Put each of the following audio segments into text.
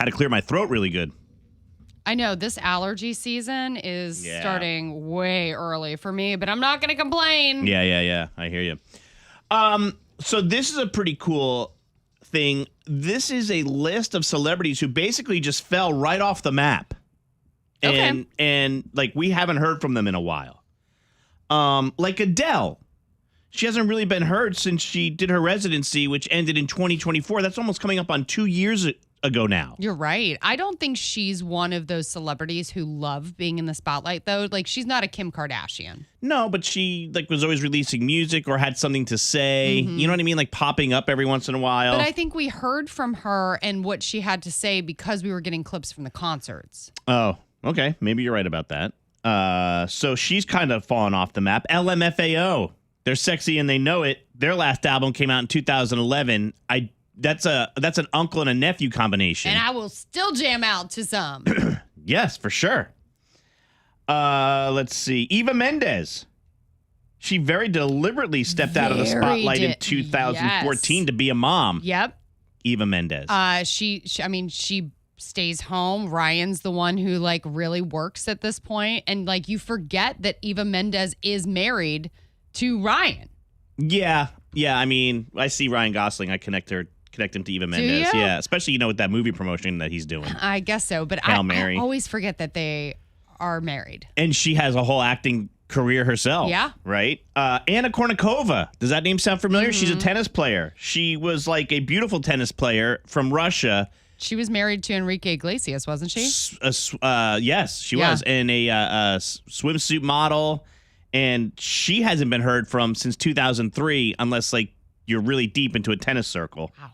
Had to clear my throat really good. I know this allergy season is starting way early for me, but I'm not going to complain. Yeah. I hear you. So this is a pretty cool thing. This is a list of celebrities who basically just fell right off the map. And like we haven't heard from them in a while. Like Adele. She hasn't really been heard since she did her residency, which ended in 2024. That's almost coming up on 2 years ago now. You're right. I don't think she's one of those celebrities who love being in the spotlight, though. Like, she's not a Kim Kardashian. No, but she like was always releasing music or had something to say. Mm-hmm. You know what I mean? Like popping up every once in a while. But I think we heard from her and what she had to say because we were getting clips from the concerts. Oh, okay. Maybe you're right about that. So she's kind of fallen off the map. LMFAO. They're sexy and they know it. Their last album came out in 2011. That's an uncle and a nephew combination. And I will still jam out to some. Yes, for sure. Let's see. Eva Mendes. She very deliberately stepped out of the spotlight in 2014 to be a mom. Yep. Eva Mendes. She stays home. Ryan's the one who like really works at this point, and like you forget that Eva Mendes is married to Ryan. Yeah. I mean, I see Ryan Gosling. I connect him to Eva Mendes. Do you? Yeah, especially with that movie promotion that he's doing. I guess so, but I always forget that they are married. And she has a whole acting career herself. Yeah. Right? Anna Kournikova. Does that name sound familiar? Mm-hmm. She's a tennis player. She was like a beautiful tennis player from Russia. She was married to Enrique Iglesias, wasn't she? Yes, she was. And a swimsuit model. And she hasn't been heard from since 2003, unless like you're really deep into a tennis circle. Wow,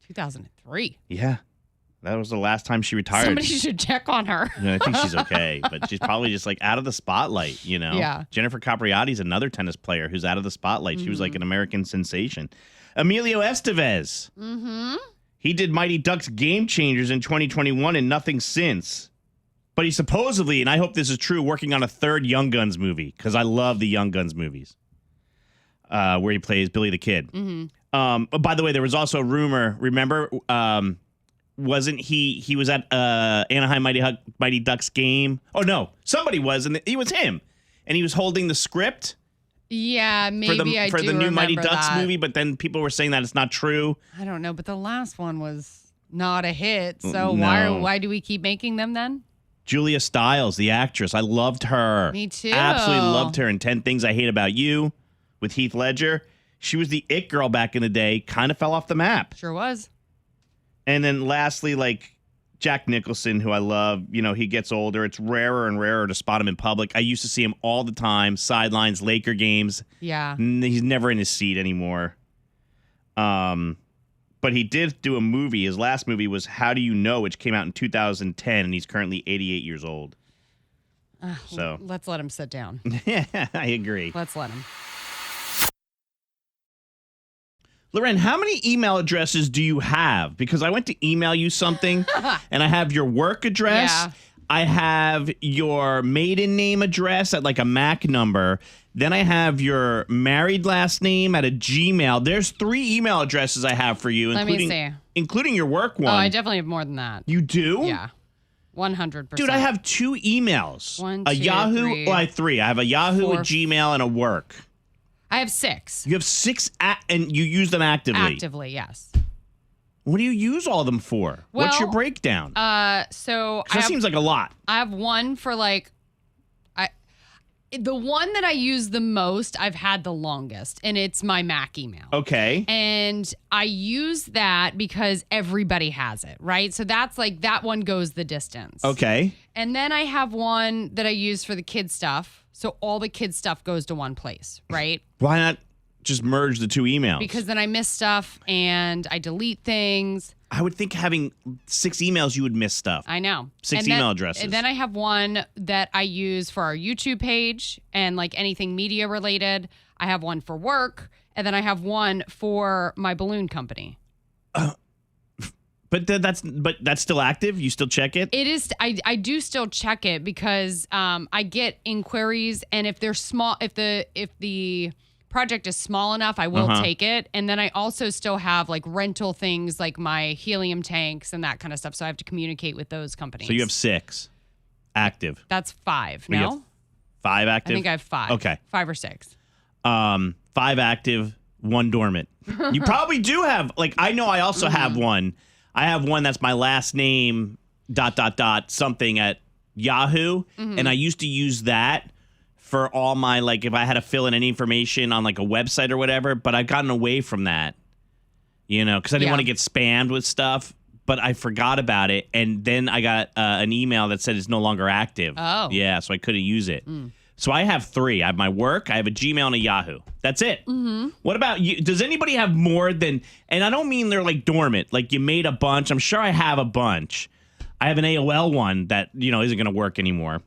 2003. Yeah, that was the last time she retired. Somebody should check on her. I think she's okay, but she's probably just like out of the spotlight, you know? Yeah. Jennifer Capriati's another tennis player who's out of the spotlight. Mm-hmm. She was like an American sensation. Emilio Estevez. Mm-hmm. He did Mighty Ducks Game Changers in 2021 and nothing since. But he's supposedly, and I hope this is true, working on a third Young Guns movie because I love the Young Guns movies where he plays Billy the Kid. Mm-hmm. But by the way, there was also a rumor. Remember, wasn't he was at Anaheim Mighty Ducks game? Oh, no. Somebody was, and it was him. And he was holding the script. Yeah, maybe for the new Mighty Ducks movie, but then people were saying that it's not true. I don't know, but the last one was not a hit. So No. why do we keep making them then? Julia Stiles, the actress. I loved her. Me too. Absolutely loved her in 10 Things I Hate About You with Heath Ledger. She was the it girl back in the day. Kind of fell off the map. Sure was. And then lastly, like Jack Nicholson, who I love, he gets older. It's rarer and rarer to spot him in public. I used to see him all the time, sidelines, Laker games. Yeah. He's never in his seat anymore. But he did do a movie. His last movie was How Do You Know, which came out in 2010, and he's currently 88 years old. So let's let him sit down. Yeah, I agree. Let's let him. Loren, how many email addresses do you have? Because I went to email you something, and I have your work address. Yeah. I have your maiden name address at like a MAC number. Then I have your married last name at a Gmail. There's 3 email addresses I have for you, including your work one. Oh, I definitely have more than that. You do? Yeah. 100%. Dude, I have 2 emails. 1, a 2, Yahoo. 3, Well, I have 3. I have a Yahoo, 4, a Gmail, and a work. I have 6. You have 6, and you use them actively. Actively, yes. What do you use all of them for? Well, what's your breakdown? So that seems like a lot. I have one for like, the one that I use the most, I've had the longest, and it's my Mac email. Okay. And I use that because everybody has it, right? So that's like, that one goes the distance. Okay. And then I have one that I use for the kid stuff. So all the kid stuff goes to one place, right? Why not just merge the 2 emails? Because then I miss stuff and I delete things. I would think having 6 emails, you would miss stuff. I know. 6 email addresses. And then I have one that I use for our YouTube page and like anything media related. I have one for work. And then I have one for my balloon company. But that's still active? You still check it? It is. I do still check it because I get inquiries, and if they're small, if the project is small enough, I will take it. And then I also still have like rental things like my helium tanks and that kind of stuff. So I have to communicate with those companies. So you have 6 active. That's 5. You have No? 5 active? I think I have 5. Okay. 5 or 6. 5 active, 1 dormant. You probably do have, like, I know I also have one. I have one that's my last name, ... something at Yahoo. And I used to use that for all my, like, if I had to fill in any information on, like, a website or whatever. But I've gotten away from that, you know, because I didn't want to get spammed with stuff. But I forgot about it. And then I got an email that said it's no longer active. Oh. Yeah, so I couldn't use it. So I have 3. I have my work, I have a Gmail, and a Yahoo. That's it. What about you? Does anybody have more than, and I don't mean they're like dormant, like you made a bunch. I'm sure I have a bunch. I have an AOL one that, you know, isn't going to work anymore.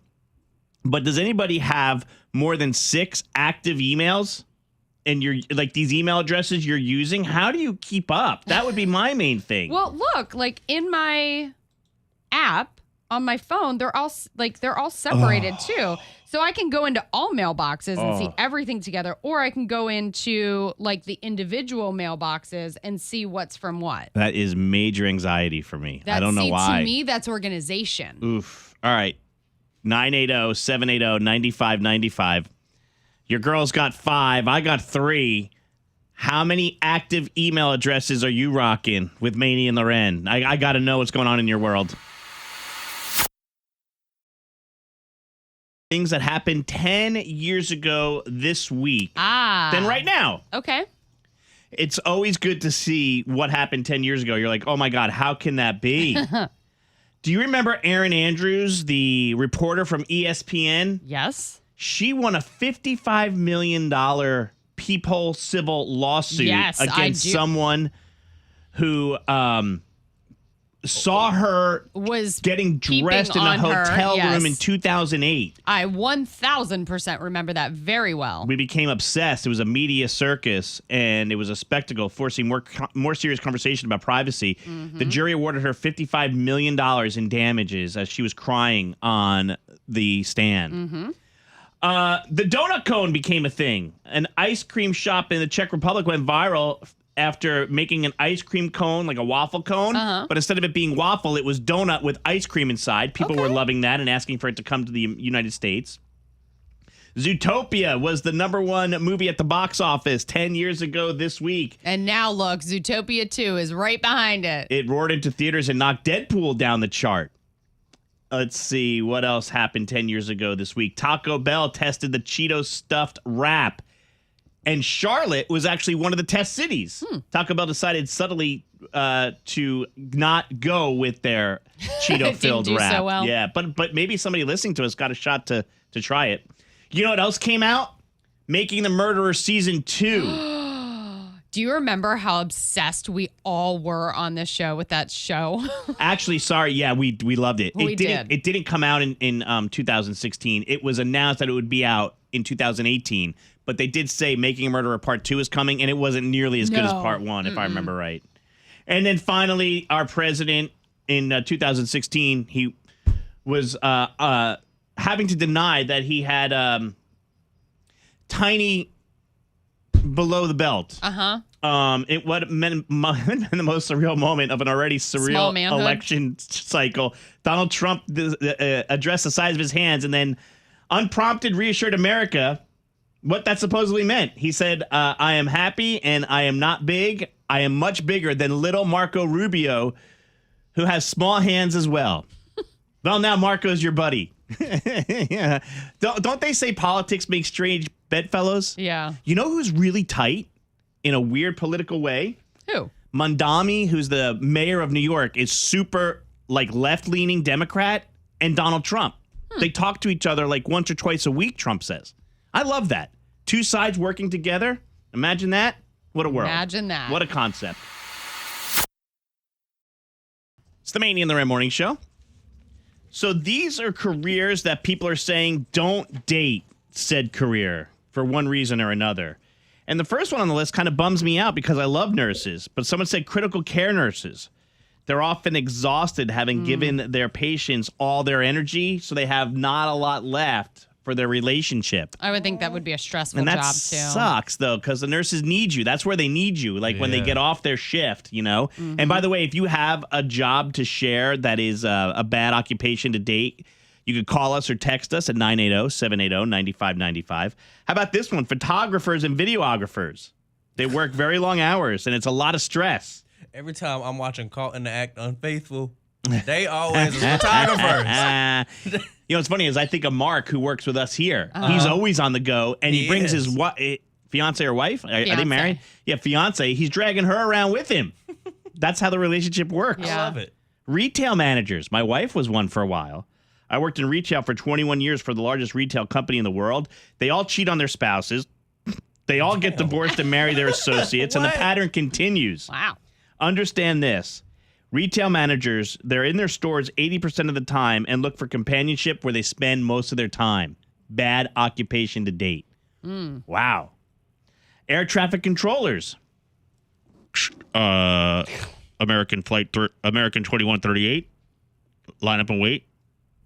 But does anybody have more than 6 active emails? And you're like these email addresses you're using? How do you keep up? That would be my main thing. Well, look, like in my app on my phone, they're all separated too. So I can go into all mailboxes and see everything together, or I can go into like the individual mailboxes and see what's from what. That is major anxiety for me. I don't know why. To me, that's organization. Oof. All right. 980-780-9595. Your girl's got 5. I got 3. How many active email addresses are you rocking with Maney and Loren? I got to know what's going on in your world. Things that happened 10 years ago this week. Then right now. Okay. It's always good to see what happened 10 years ago. You're like, oh my God, how can that be? Do you remember Erin Andrews, the reporter from ESPN? Yes. She won a $55 million peephole civil lawsuit against someone who saw her was getting dressed in a hotel room in 2008. I 1,000% remember that very well. We became obsessed. It was a media circus, and it was a spectacle, forcing more serious conversation about privacy. The jury awarded her $55 million in damages as she was crying on the stand. The donut cone became a thing. An ice cream shop in the Czech Republic went viral after making an ice cream cone, like a waffle cone. But instead of it being waffle, it was donut with ice cream inside. People were loving that and asking for it to come to the United States. Zootopia was the #1 movie at the box office 10 years ago this week. And now look, Zootopia 2 is right behind it. It roared into theaters and knocked Deadpool down the chart. Let's see what else happened 10 years ago this week. Taco Bell tested the Cheetos stuffed wrap. And Charlotte was actually one of the test cities. Taco Bell decided subtly to not go with their Cheeto-filled Didn't do wrap. so well. Yeah, but maybe somebody listening to us got a shot to try it. You know what else came out? Making the Murderer Season 2. Do you remember how obsessed we all were on this show with that show? Actually, sorry. Yeah, we loved it. We did. It didn't come out in 2016. It was announced that it would be out in 2018. But they did say Making a Murderer Part 2 is coming, and it wasn't nearly as good as Part 1, if I remember right. And then finally, our president in 2016, he was having to deny that he had tiny below the belt. It what meant the most surreal moment of an already surreal election cycle. Donald Trump addressed the size of his hands and then unprompted reassured America what that supposedly meant. He said, I am happy and I am not big. I am much bigger than little Marco Rubio, who has small hands as well. Well, now Marco's your buddy. Yeah. Don't they say politics make strange bedfellows? Yeah. You know who's really tight in a weird political way? Who? Mondami, who's the mayor of New York, is super like left-leaning Democrat, and Donald Trump. They talk to each other like once or twice a week, Trump says. I love that. 2 sides working together. Imagine that. What a world. Imagine that. What a concept. It's the Maney and the Red Morning Show. So these are careers that people are saying don't date said career for one reason or another. And the first one on the list kind of bums me out because I love nurses. But someone said critical care nurses. They're often exhausted having given their patients all their energy, so they have not a lot left for their relationship. I would think that would be a stressful And that job, too. sucks, though, because the nurses need you. That's where they need you, like when they get off their shift, you know? Mm-hmm. And by the way, if you have a job to share that is a bad occupation to date, you could call us or text us at 980-780-9595. How about this one? Photographers and videographers. They work very long hours, and it's a lot of stress. Every time I'm watching Caught in the Act Unfaithful, they always are photographers. You know, what's funny is I think of Mark, who works with us here. He's always on the go, and he brings his fiance or wife. Are they married? Yeah, fiance. He's dragging her around with him. That's how the relationship works. I love it. Retail managers. My wife was one for a while. I worked in retail for 21 years for the largest retail company in the world. They all cheat on their spouses. They all get divorced and marry their associates, and the pattern continues. Wow. Understand this. Retail managers, they're in their stores 80% of the time and look for companionship where they spend most of their time. Bad occupation to date. Wow. Air traffic controllers. American 2138. Line up and wait.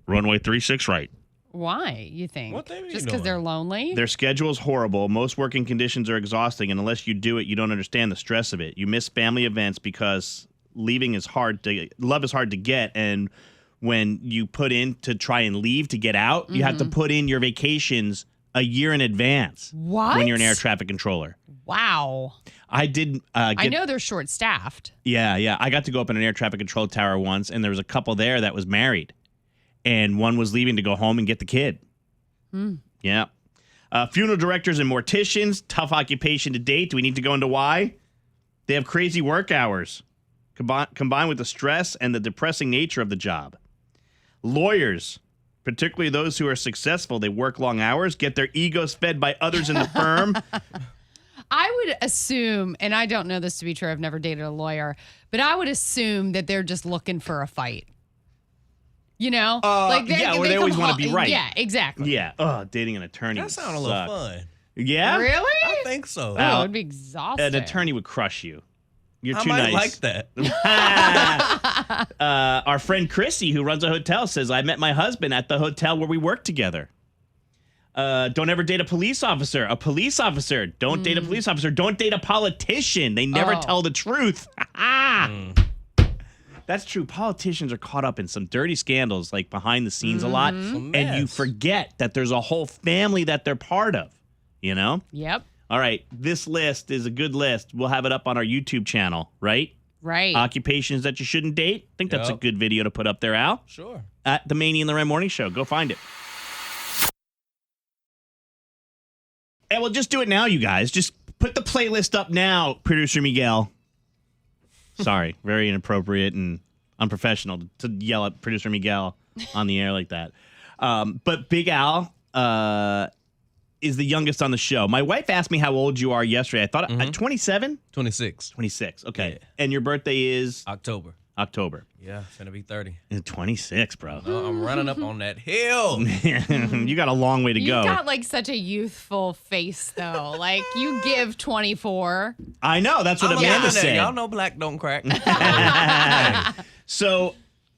Runway 36 right. Why, you think? What they be Just because doing? they're lonely? Their schedule is horrible. Most working conditions are exhausting, and unless you do it, you don't understand the stress of it. You miss family events because love is hard to get, and when you put in to try and leave to get out, you have to put in your vacations a year in advance. What? When you're an air traffic controller. Wow. I did. I know they're short-staffed. Yeah. I got to go up in an air traffic control tower once, and there was a couple there that was married, and one was leaving to go home and get the kid. Yeah. Funeral directors and morticians, tough occupation to date. Do we need to go into why? They have crazy work hours, combined with the stress and the depressing nature of the job. Lawyers, particularly those who are successful, they work long hours, get their egos fed by others in the firm. I would assume, and I don't know this to be true, I've never dated a lawyer, but I would assume that they're just looking for a fight. You know? They always come want to be right. Yeah, exactly. Yeah. Oh, dating an attorney. That sounds a little fun. Yeah? Really? I think so. Oh, it would be exhausting. An attorney would crush you. You're I too might nice. like that. Our friend Chrissy, who runs a hotel, says, I met my husband at the hotel where we work together. Don't ever date a police officer. A police officer. Don't date a police officer. Don't date a politician. They never tell the truth. That's true. Politicians are caught up in some dirty scandals, like behind the scenes a lot. And you forget that there's a whole family that they're part of, you know? Yep. All right. This list is a good list. We'll have it up on our YouTube channel, right? Right. Occupations that you shouldn't date. I think that's a good video to put up there, Al. Sure. At the Maney and the Ram Morning Show. Go find it. And we'll just do it now, you guys. Just put the playlist up now, Producer Miguel. Sorry, very inappropriate and unprofessional to yell at Producer Miguel on the air like that. But Big Al is the youngest on the show. My wife asked me how old you are yesterday. I thought 27? 26. 26, okay. Yeah. And your birthday is? October. Yeah, it's going to be 30. 26, bro. I'm running up on that hill. You got a long way to go. You got like such a youthful face, though. Like you give 24. I know. That's what I'm Amanda a said. Y'all know black don't crack. So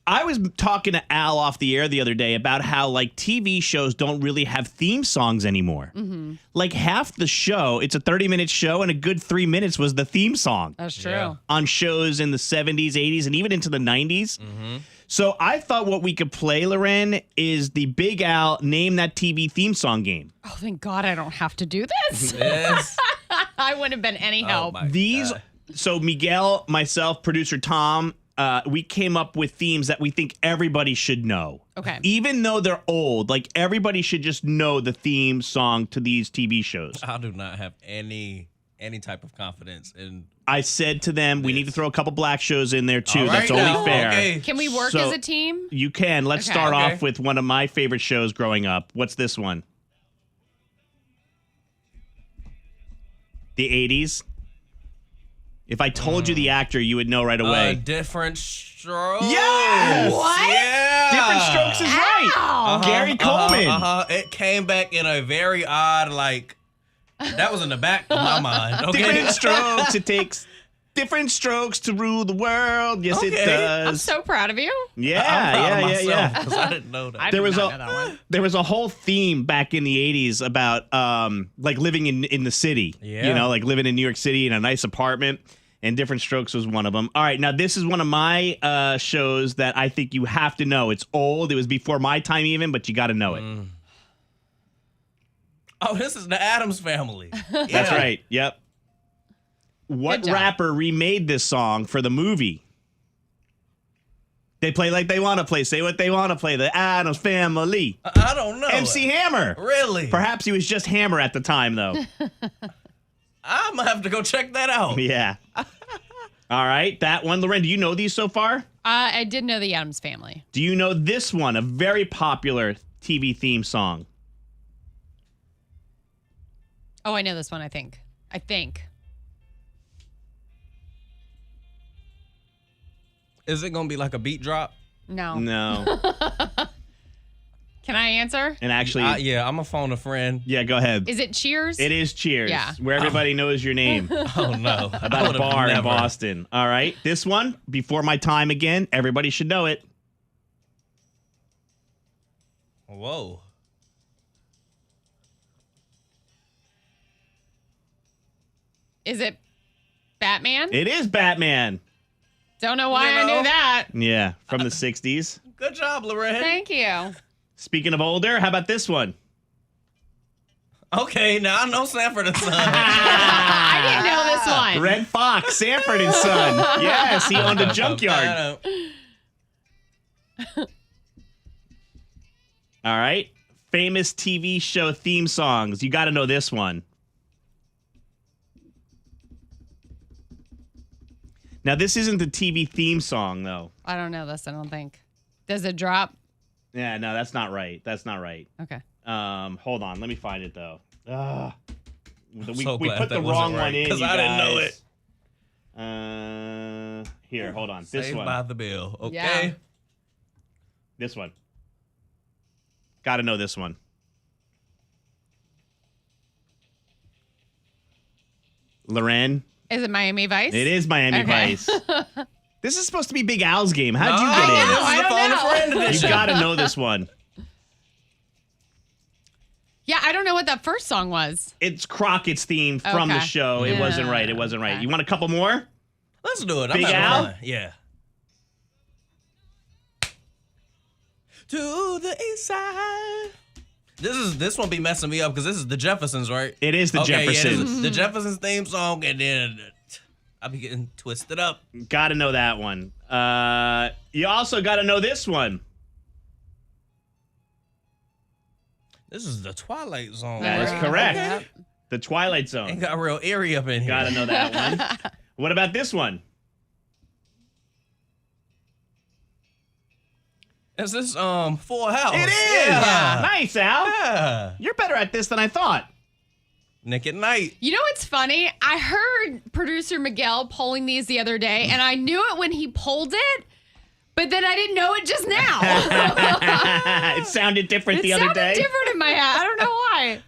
I was talking to Al off the air the other day about how like TV shows don't really have theme songs anymore. Like half the show, it's a 30-minute show, and a good 3 minutes was the theme song. That's true. Yeah. On shows in the 70s, 80s, and even into the 90s. So I thought what we could play, Loren, is the Big Al Name That TV theme song game. Oh, thank God I don't have to do this. Yes. I wouldn't have been any help. my These, God. so Miguel, myself, producer Tom, we came up with themes that we think everybody should know. Okay. Even though they're old, like everybody should just know the theme song to these TV shows. I do not have any type of confidence in. I said to them, we need to throw a couple black shows in there too. All right That's only now. fair. Okay. Can we work So- as a team? You can. Let's Okay. start Okay. off with one of my favorite shows growing up. What's this one? The 80s. If I told you the actor, you would know right away. Different strokes. Yes! What? Yeah. Different Strokes is right. Ow. Gary Coleman. It came back in a very odd, like, that was in the back of my mind. Okay. Different strokes. It takes Different strokes to rule the world. Yes, it Okay. does. I'm so proud of you. Yeah, I'm proud of yeah, myself yeah. because I didn't know that. I There did was not know that one. there was a whole theme back in the 80s about like living in the city. Yeah. You know, like living in New York City in a nice apartment, and Different Strokes was one of them. All right, now this is one of my shows that I think you have to know. It's old. It was before my time even, but you got to know it. Oh, this is the Addams Family. That's right. Yep. What Good job. rapper remade this song for the movie? They play like they want to play. Say what they want to play. The Addams Family. I don't know. MC Hammer. Really? Perhaps he was just Hammer at the time, though. I'm going to have to go check that out. Yeah. All right. That one. Loren, do you know these so far? I did know the Addams Family. Do you know this one? A very popular TV theme song. Oh, I know this one, I think. Is it going to be like a beat drop? No. No. Can I answer? And actually, Yeah, I'm going to phone a friend. yeah, go ahead. Is it Cheers? It is Cheers. Yeah. Where everybody knows your name. Oh, no. I About a would've bar in never. Boston. All right. This one, before my time again, everybody should know it. Whoa. Is it Batman? It is Batman. Don't know why You I know? knew that. Yeah, from the 60s. Good job, Lorraine. Thank you. Speaking of older, how about this one? Okay, now I know Sanford and Son. I didn't know this one. Red Fox, Sanford and Son. Yes, he owned a junkyard. All right. Famous TV show theme songs. You got to know this one. Now, this isn't the TV theme song, though. I don't know this, I don't think. Does it drop? Yeah, no, that's not right. That's not right. Okay. Hold on. Let me find it, though. We so glad put that the wasn't wrong right, one in, 'cause you I didn't know guys. Here, hold on. This Saved one. by the Bell. Okay. Yeah. This one. Got to know this one. Loren. Is it Miami Vice? It is Miami Okay. Vice. This is supposed to be Big Al's game. How'd you No, get this in? is I the don't phone a know. friend You edition. got to know this one. Yeah, I don't know what that first song was. It's Crockett's theme from the Okay. show. It wasn't right. It wasn't right. Okay. You want a couple more? Let's do it. I'm Big having Al? fun. Yeah. To the east side. This won't be messing me up because this is the Jeffersons, right? It is the Okay, yeah, Jeffersons. this is the Jeffersons theme song, and then I'll be getting twisted up. Got to know that one. You also got to know this one. This is the Twilight Zone. That is right? correct. Yep. The Twilight Ain't Zone. got real eerie up in here. Got to know that one. What about this one? Is this Full House? It is. Yeah. Nice, Al. Yeah. You're better at this than I thought. Nick at Night. You know what's funny? I heard producer Miguel polling these the other day, and I knew it when he polled it, but then I didn't know it just now. It sounded different It the other sounded day. different in my head. I don't know why.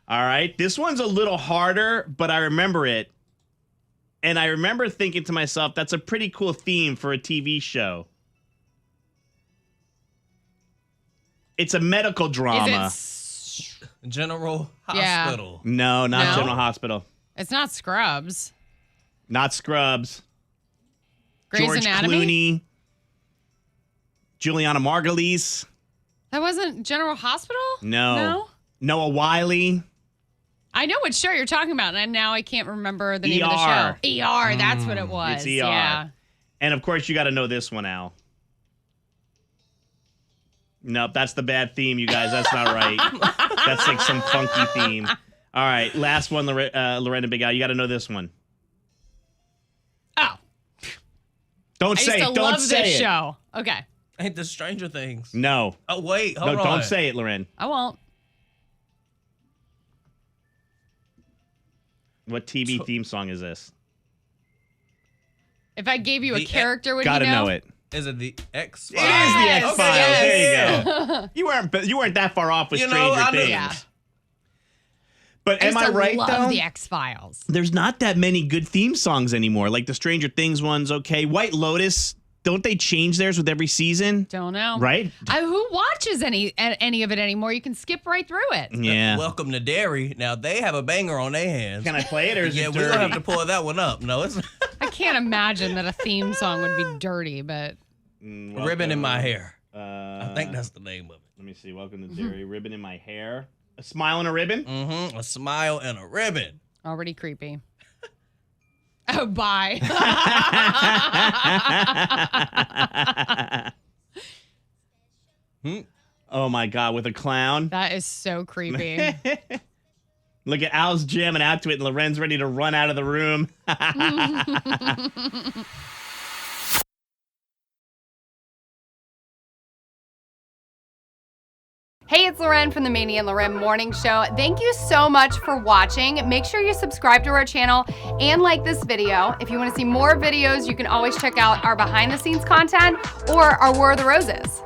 All right. This one's a little harder, but I remember it. And I remember thinking to myself, that's a pretty cool theme for a TV show. It's a medical drama. Is it? General Yeah. Hospital. No, not No? General Hospital. It's not Scrubs. Not Scrubs. Grey's George Anatomy. Clooney. Juliana Margulies. That wasn't General Hospital. No. Noah Wiley. I know what show you're talking about, and now I can't remember the name of the ER. show. ER. That's what it was. It's ER. Yeah. And of course, you got to know this one, Al. Nope, that's the bad theme, you guys. That's not right. That's like some funky theme. All right, last one, Lorena Big Al. You got to know this one. Oh, Don't I say used to it. Don't love say this it. show. Okay, Ain't this Stranger Things? No. Oh, wait. Hold No, on. don't say it, Loren. I won't. What TV theme song is this? If I gave you a The- character, would Got to you know? know it. Is it the X It is Files? the Yes, X-Files. yes. There you go. You weren't that far off with You know, Stranger I knew- Things. Yeah. But I am I used to right, love though? the X-Files. There's not that many good theme songs anymore. Like the Stranger Things one's okay. White Lotus, don't they change theirs with every season? Don't know. Right? Who watches any of it anymore? You can skip right through it. Yeah. Welcome to Dairy. Now they have a banger on their hands. Can I play it or is Yeah, it we're dirty? gonna have to pull that one up. No, it's I can't imagine that a theme song would be dirty, but Ribbon in My Hair. I think that's the name of it. Let me see. Welcome to Dairy. Ribbon in my hair. A smile and a ribbon? A smile and a ribbon. already creepy. Oh, bye. Oh my God, with a clown. That is so creepy. Look at Al's jamming out to it and Loren's ready to run out of the room. Hey, it's Loren from the Maney and Loren Morning Show. Thank you so much for watching. Make sure you subscribe to our channel and like this video. If you want to see more videos, you can always check out our behind the scenes content or our War of the Roses.